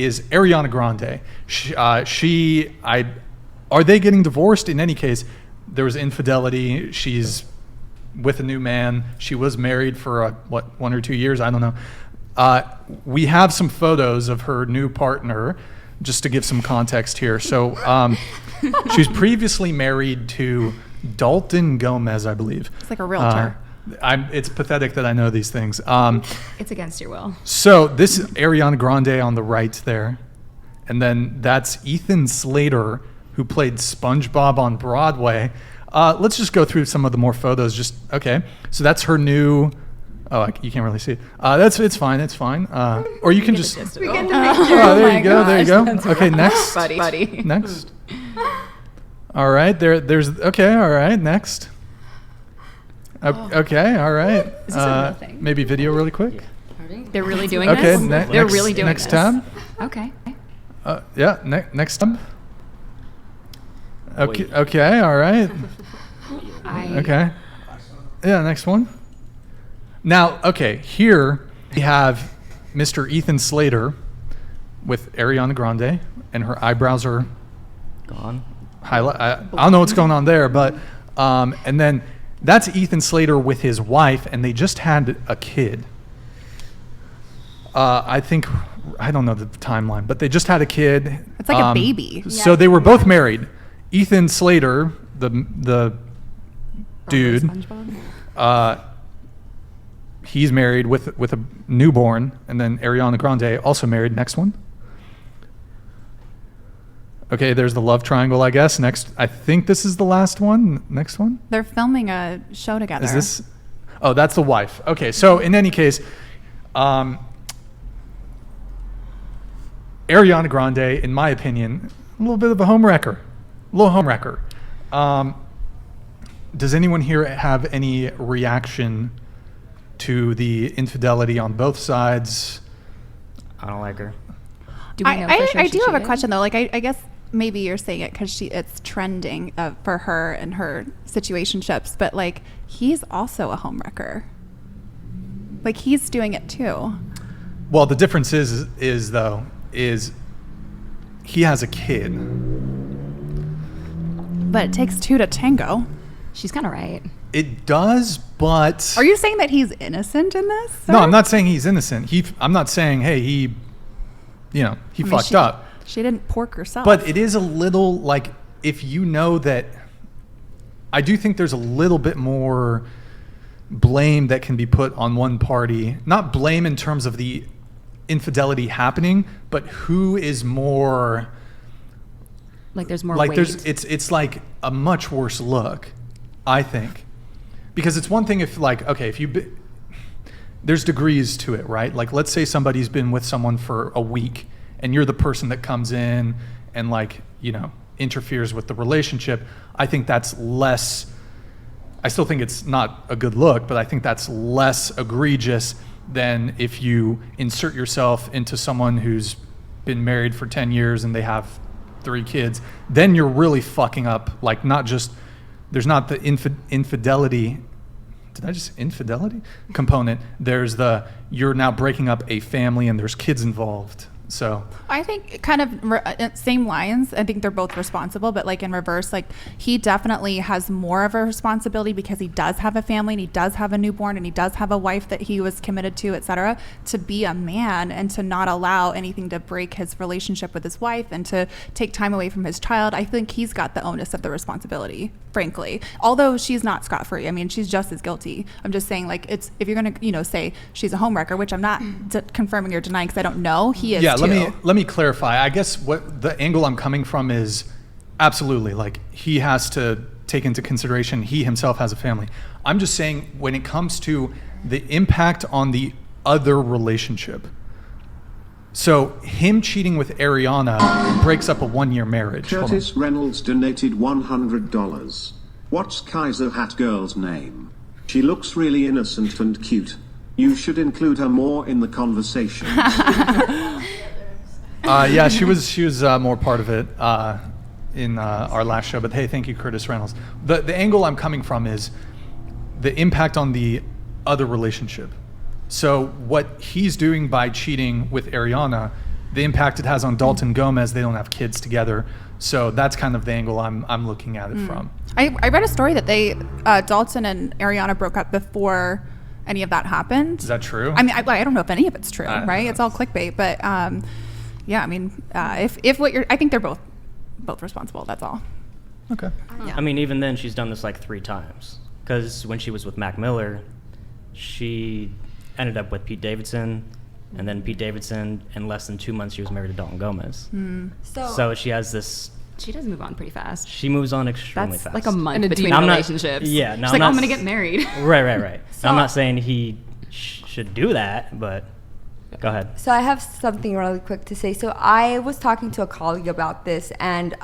is Ariana Grande. Are they getting divorced? In any case, there was infidelity. She's with a new man. She was married for 1 or 2 years. I don't know. We have some photos of her new partner, just to give some context here. So she was previously married to Dalton Gomez, I believe. It's like a realtor. It's pathetic that I know these things. It's against your will. So this is Ariana Grande on the right there. And then that's Ethan Slater, who played SpongeBob on Broadway. Let's just go through some of the more photos. Okay. So that's her new... Oh, you can't really see it. It's fine. It's fine. Or you can just... We get the there you go. There you go. Okay, next. buddy. Next. All right. There's... Okay, all right. Next. Okay, all right. Is this a real thing? Maybe video really quick. They're really doing Okay, this? They're really doing next this. tab. Okay. Next tab. Okay, all right. Okay. Yeah, next one. Now, okay, here we have Mr. Ethan Slater with Ariana Grande, and her eyebrows are gone. Highlight. I don't know what's going on there, but and then that's Ethan Slater with his wife, and they just had a kid. I don't know the timeline, but they just had a kid. It's like a baby. So they were both married. Ethan Slater, the dude, he's married with a newborn, and then Ariana Grande also married. Next one. Okay, there's the love triangle, I guess. Next, I think this is the last one. Next one. They're filming a show together. Is this? Oh, that's the wife. Okay, so in any case, Ariana Grande, in my opinion, a little bit of a homewrecker. Does anyone here have any reaction to the infidelity on both sides? I don't like her. Do we know for sure I she do have a cheated? question though. Like I guess maybe you're saying it because it's trending for her and her situationships, but like he's also a homewrecker. Like he's doing it too. Well, the difference is he has a kid. But it takes two to tango. She's kind of right. It does, but... Are you saying that he's innocent in this? Sir? No, I'm not saying he's innocent. I'm not saying, hey, he fucked up. She didn't pork herself. But it is a little like, if you know that... I do think there's a little bit more blame that can be put on one party. Not blame in terms of the infidelity happening, but who is more... Like there's more like weight. It's like a much worse look, I think, because it's one thing if like, okay, there's degrees to it, right? Like let's say somebody's been with someone for a week and you're the person that comes in and like, interferes with the relationship. I think that's less, I still think it's not a good look, but I think that's less egregious than if you insert yourself into someone who's been married for 10 years and they have 3 kids. Then you're really fucking up, like not just, there's not the infidelity, infidelity component. There's you're now breaking up a family and there's kids involved. So I think kind of same lines. I think they're both responsible, but like in reverse, like he definitely has more of a responsibility because he does have a family and he does have a newborn and he does have a wife that he was committed to, etc. To be a man and to not allow anything to break his relationship with his wife and to take time away from his child. I think he's got the onus of the responsibility, frankly. Although she's not scot-free. I mean, she's just as guilty. I'm just saying, like, it's if you're gonna, say she's a homewrecker, which I'm not confirming or denying because I don't know. He is. Yeah. Let me clarify. I guess what the angle I'm coming from is absolutely like he has to take into consideration he himself has a family. I'm just saying when it comes to the impact on the other relationship. So him cheating with Ariana breaks up a 1-year marriage. Curtis Reynolds donated $100. What's Kaiser Hat Girl's name? She looks really innocent and cute. You should include her more in the conversation. Yeah, she was more part of it in our last show. But hey, thank you, Curtis Reynolds. The angle I'm coming from is the impact on the other relationship. So what he's doing by cheating with Ariana the impact it has on Dalton Gomez. They don't have kids together, so that's kind of the angle I'm looking at it from. I read a story that Dalton and Ariana broke up before any of that happened. Is that true? I mean, I don't know if any of it's true, I right? It's all clickbait, but yeah, I mean, if what I think they're both responsible. That's all. Okay. Yeah. I mean, even then, she's done this like 3 times. Because when she was with Mac Miller, she ended up with Pete Davidson, and then Pete Davidson, in less than 2 months, she was married to Dalton Gomez. So she has this. She does move on pretty fast. She moves on extremely That's fast. like a month And a between deep- I'm not- relationships. yeah, no, She's I'm like, I'm not going to s- get married. Right. So- I'm not saying he should do that, but go ahead. So I have something really quick to say. So I was talking to a colleague about this, and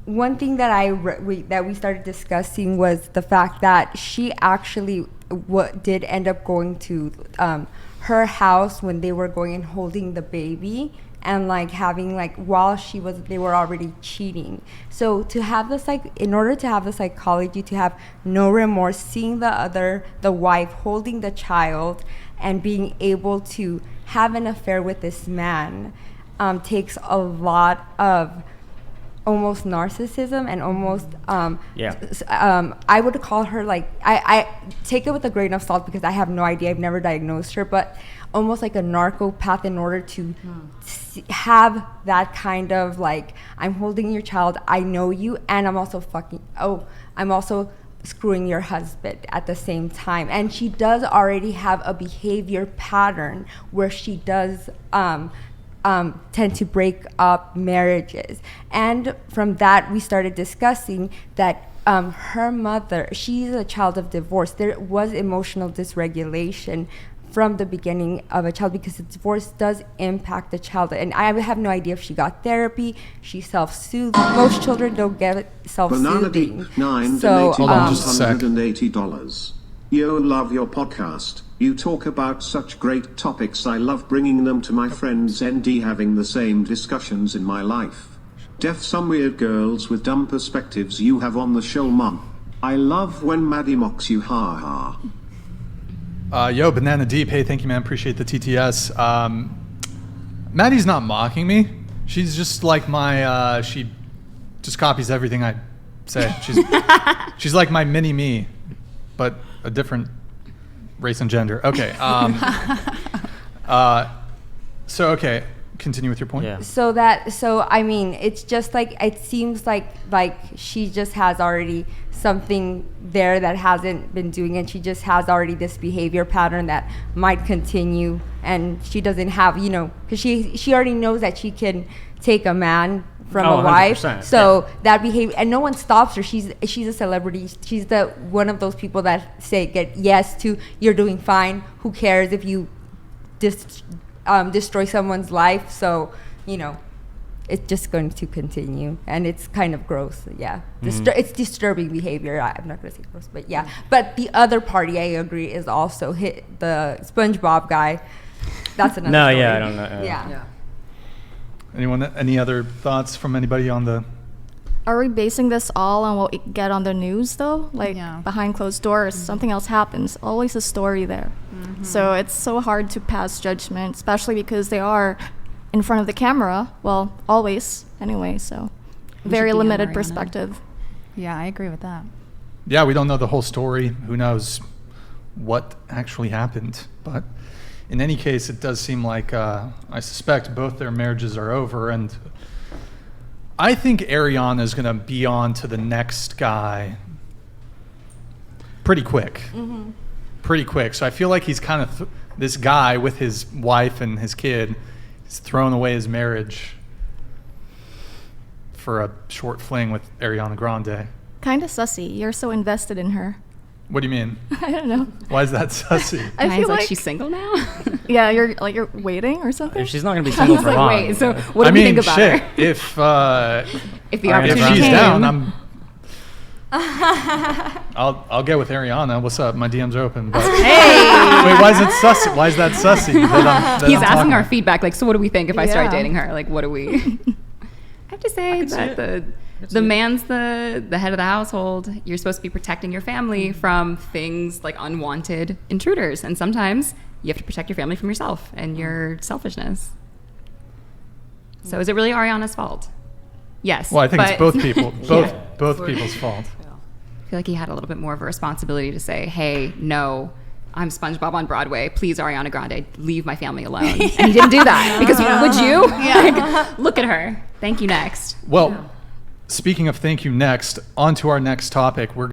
one thing that we started discussing was the fact that she actually did end up going to her house when they were going and holding the baby, and like having like while they were already cheating. So to have in order to have the psychology to have no remorse, seeing the wife holding the child and being able to have an affair with this man takes a lot of almost narcissism and almost I would call her like I take it with a grain of salt because I have no idea, I've never diagnosed her, but almost like a narcopath in order to have that kind of like, I'm holding your child, I know you, and I'm also I'm also screwing your husband at the same time. And she does already have a behavior pattern where she does tend to break up marriages. And from that, we started discussing that her mother, she's a child of divorce. There was emotional dysregulation from the beginning of a child because the divorce does impact the child. And I have no idea if she got therapy, she self-soothed. Most children don't get Banana Deep self-soothing. 9 So, donated Hold on just a sec. $180. Yo, love your podcast. You talk about such great topics. I love bringing them to my friends ND, having the same discussions in my life. Deaf some weird girls with dumb perspectives you have on the show, mum. I love when Maddie mocks you, ha ha. Yo, Banana Deep. Hey, thank you, man. Appreciate the TTS. Maddie's not mocking me. She's just like my. She just copies everything I say. She's like my mini me, but a different race and gender. Okay. So okay, continue with your point. Yeah. So I mean, it's just like, it seems like she just has already something there that hasn't been doing it. She just has already this behavior pattern that might continue, and she doesn't have, because she already knows that she can take a man from a wife. 100%, So that behavior, and no one stops her. She's a celebrity. She's one of those people that get yes to, you're doing fine. Who cares if you destroy someone's life? So it's just going to continue, and it's kind of gross. Yeah, it's disturbing behavior. I'm not going to say gross, but yeah. But the other party, I agree, is also hit the SpongeBob guy. That's another story. Yeah, I don't know. Yeah. Anyone? Any other thoughts from anybody on the? Are we basing this all on what we get on the news, though? Like, Yeah. behind closed doors, something else happens. Always a story there. So it's so hard to pass judgment, especially because they are in front of the camera. Well, always, anyway, so very should DM limited Ariana. perspective. Yeah, I agree with that. Yeah, we don't know the whole story. Who knows what actually happened? But in any case, it does seem like I suspect both their marriages are over, and I think Ariana is going to be on to the next guy pretty quick. Pretty quick. So I feel like he's kind of this guy with his wife and his kid. He's thrown away his marriage for a short fling with Ariana Grande. Kind of sussy. You're so invested in her. What do you mean? I don't know. Why is that sussy? I Guys, feel like like she's single now. yeah, you're waiting or something. If she's not gonna be single for Like, long. wait, so what I do we mean, think about shit. her? If If the Ariana if opportunity she's came, down, I'll get with Ariana. What's up? My DMs are open. But wait, why is it sussy? Why is that sussy? That he's I'm asking talking our about? feedback. Like, so what do we think if I start Yeah. dating her? Like, what do we? I have to say that the man's the head of the household. You're supposed to be protecting your family from things like unwanted intruders, and sometimes you have to protect your family from yourself and your selfishness. So is it really Ariana's fault? Yes. Well, I think it's but both people, Yeah. both people's fault. I feel like he had a little bit more of a responsibility to say, hey, no, I'm SpongeBob on Broadway. Please, Ariana Grande, leave my family alone. And he didn't do that because would you? Like, look at her. Thank you, next. Well, speaking of thank you next, on to our next topic. We're